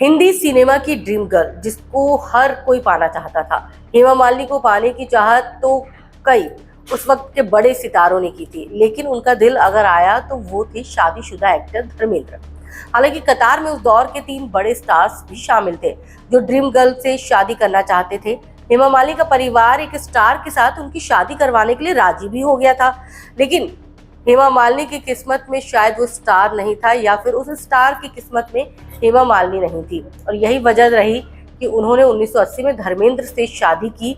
Hindi cinema की dream girl जिसको हर कोई पाना चाहता था। हेमा मालिनी को पाने की चाहत तो कई उस वक्त के बड़े सितारों ने की थी, लेकिन उनका दिल अगर आया तो वो थे शादीशुदा एक्टर धर्मेंद्र। हालांकि कतार में उस दौर के 3 बड़े स्टार्स भी शामिल थे जो ड्रीम गर्ल से शादी करना चाहते थे। हेमा मालिनी का परिवार एक स्टार के साथ उनकी शादी करवाने के लिए राजी भी हो गया था, लेकिन हेमा मालिनी की किस्मत में शायद वो स्टार नहीं था, या फिर उस स्टार की किस्मत में हेमा मालिनी नहीं थी। और यही वजह रही कि उन्होंने 1980 में धर्मेंद्र से शादी की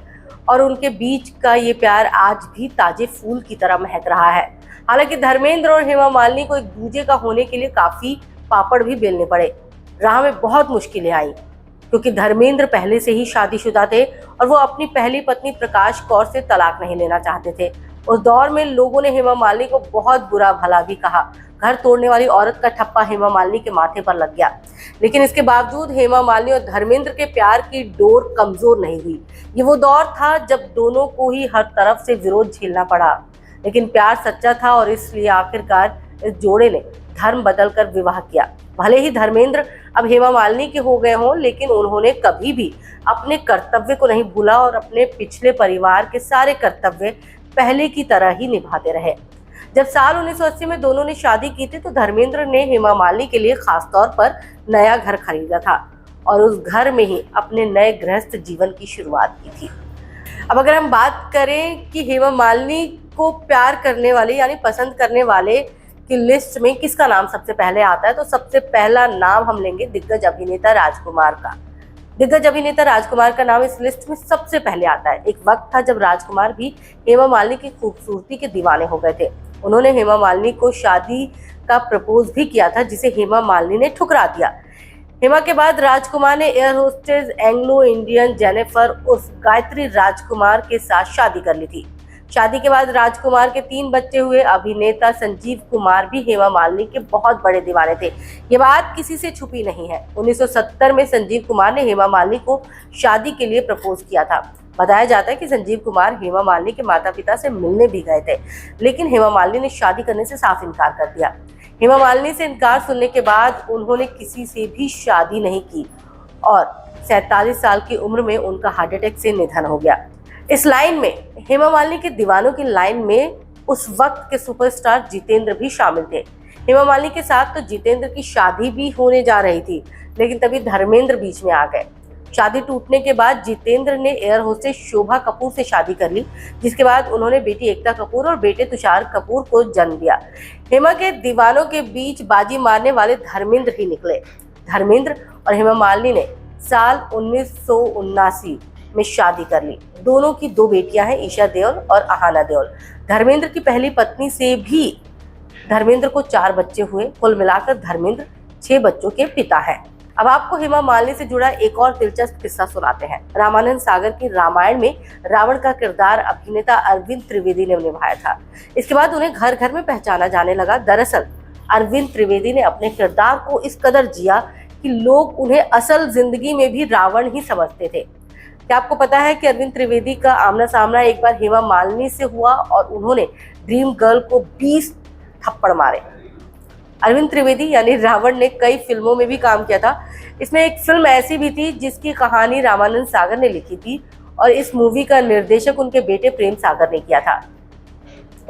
और उनके बीच का ये प्यार आज भी ताजे फूल की तरह महक रहा है। हालांकि धर्मेंद्र और हेमा मालिनी को एक दूजे का होने के लिए काफी पापड़ भी बेलने पड़े। राह में बहुत मुश्किलें आई क्योंकि धर्मेंद्र पहले से ही शादीशुदा थे और वो अपनी पहली पत्नी प्रकाश कौर से तलाक नहीं लेना चाहते थे। उस दौर में लोगों ने हेमा मालिनी को बहुत बुरा भला भी कहा। घर तोड़ने वाली औरत का ठप्पा हेमा मालिनी के माथे पर लग गया, लेकिन इसके बावजूद हेमा मालिनी और धर्मेंद्र के प्यार की डोर कमजोर नहीं हुई। ये वो दौर था जब दोनों को ही हर तरफ से विरोध झेलना पड़ा, लेकिन प्यार सच्चा था और इसलिए आखिरकार इस जोड़े ने धर्म बदलकर विवाह किया। भले ही धर्मेंद्र अब हेमा मालिनी के हो गए हों, लेकिन उन्होंने कभी भी अपने कर्तव्य को नहीं भूला और अपने पिछले परिवार के सारे कर्तव्य पहले की तरह ही निभाते रहे। जब साल 1980 में दोनों ने शादी की थी तो धर्मेंद्र ने हेमा मालिनी के लिए खास तौर पर नया घर खरीदा था और उस घर में ही अपने नए गृहस्थ जीवन की शुरुआत की थी। अब अगर हम बात करें कि हेमा मालिनी को प्यार करने वाले यानी पसंद करने वाले की लिस्ट में किसका नाम सबसे पहले आता है, तो सबसे पहला नाम हम लेंगे दिग्गज अभिनेता राजकुमार का। दिग्गज अभिनेता राजकुमार का नाम इस लिस्ट में सबसे पहले आता है। एक वक्त था जब राजकुमार भी हेमा मालिनी की खूबसूरती के दीवाने हो गए थे। उन्होंने हेमा मालिनी को शादी का प्रपोज भी किया था, जिसे हेमा मालिनी ने ठुकरा दिया। हेमा के बाद राजकुमार ने air hostess Anglo Indian Jennifer उर्फ गायत्री राजकुमार के साथ शादी कर ली थी। शादी के बाद राजकुमार के 3 बच्चे हुए। अभिनेता संजीव कुमार भी हेमा मालिनी के बहुत बड़े दीवाने थे, ये बात किसी से छुपी नहीं है। 1970 में संजीव कुमार ने हेमा मालिनी को शादी के लिए प्रपोज किया था। बताया जाता है कि संजीव कुमार हेमा मालिनी के माता पिता से मिलने भी गए थे, लेकिन हेमा मालिनी ने शादी करने से साफ इनकार कर दिया। हेमा मालिनी से इनकार सुनने के बाद उन्होंने किसी से भी शादी नहीं की और 47 साल की उम्र में उनका हार्ट अटैक से निधन हो गया। इस लाइन में हेमा मालिनी के दीवानों की लाइन में उस वक्त के सुपरस्टार जितेंद्र भी शामिल थे। हेमा मालिनी के साथ तो जितेंद्र की शादी भी होने जा रही थी, लेकिन तभी धर्मेंद्र बीच में आ गए। शादी टूटने के बाद जितेंद्र ने एयर होस्टेस शोभा कपूर से शादी कर ली, जिसके बाद उन्होंने बेटी एकता कपूर और बेटे तुषार कपूर को जन्म दिया। हेमा के दीवानों के बीच बाजी मारने वाले धर्मेंद्र ही निकले। धर्मेंद्र और हेमा मालिनी ने साल 1979 में शादी कर ली। दोनों की 2 बेटियां हैं, ईशा देओल और आहाना देओल। धर्मेंद्र की पहली पत्नी से भी धर्मेंद्र को 4 बच्चे हुए। कुल मिलाकर धर्मेंद्र 6 बच्चों के पिता हैं। अब आपको हेमा मालिनी से जुड़ा एक और दिलचस्प किस्सा सुनाते हैं। रामानंद सागर की रामायण में रावण का किरदार अभिनेता अरविंद त्रिवेदी ने निभाया था। इसके बाद उन्हें घर घर में पहचाना जाने लगा। दरअसल अरविंद त्रिवेदी ने अपने किरदार को इस कदर जिया कि लोग उन्हें असल जिंदगी में भी रावण ही समझते थे। क्या आपको पता है कि अरविंद त्रिवेदी का आमना सामना एक बार हेमा मालिनी से हुआ और उन्होंने ड्रीम गर्ल को 20 थप्पड़ मारे। अरविंद त्रिवेदी यानी रावण ने कई फिल्मों में भी काम किया था। इसमें एक फिल्म ऐसी भी थी जिसकी कहानी रामानंद सागर ने लिखी थी और इस मूवी का निर्देशक उनके बेटे प्रेम सागर ने किया था।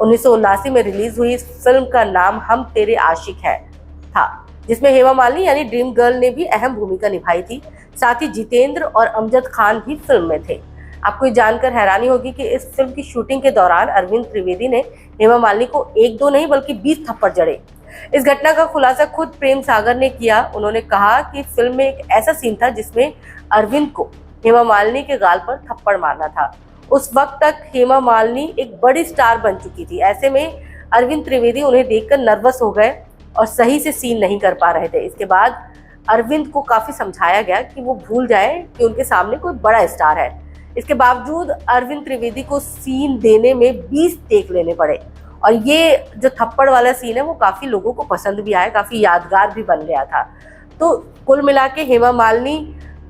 1979 में रिलीज हुई इस फिल्म का नाम हम तेरे आशिक हैं था, जिसमें हेमा मालिनी यानी ड्रीम गर्ल ने भी अहम भूमिका निभाई थी। साथ ही जितेंद्र और अमजद खान भी फिल्म में थे। आपको ये जानकर हैरानी होगी कि इस फिल्म की शूटिंग के दौरान अरविंद त्रिवेदी ने हेमा मालिनी को 1-2 नहीं बल्कि 20 थप्पड़ जड़े। इस घटना का खुलासा खुद प्रेम सागर ने किया। उन्होंने कहा कि फिल्म में एक ऐसा सीन था जिसमें अरविंद को हेमा मालिनी के गाल पर थप्पड़ मारना था। उस वक्त तक हेमा मालिनी एक बड़ी स्टार बन चुकी थी। ऐसे में अरविंद त्रिवेदी उन्हें देखकर नर्वस हो गए और सही से सीन नहीं कर पा रहे थे। इसके बाद अरविंद को काफी समझाया गया कि वो भूल जाए कि उनके सामने कोई बड़ा स्टार है। इसके बावजूद अरविंद त्रिवेदी को सीन देने में 20 टेक लेने पड़े और ये जो थप्पड़ वाला सीन है वो काफी लोगों को पसंद भी आया, काफी यादगार भी बन गया था। तो कुल मिला के हेमा मालिनी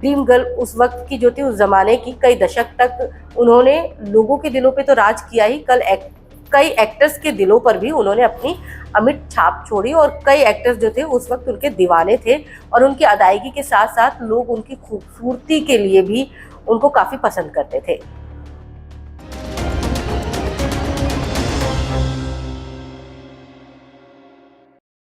ड्रीम गर्ल उस वक्त की जो थी, उस जमाने की, कई दशक तक उन्होंने लोगों के दिलों पे तो राज किया ही, कल कई एक्टर्स के दिलों पर भी उन्होंने अपनी अमिट छाप छोड़ी और कई एक्टर्स जो थे उस वक्त उनके दीवाने थे और उनकी अदायगी के साथ साथ लोग उनकी खूबसूरती के लिए भी उनको काफ़ी पसंद करते थे।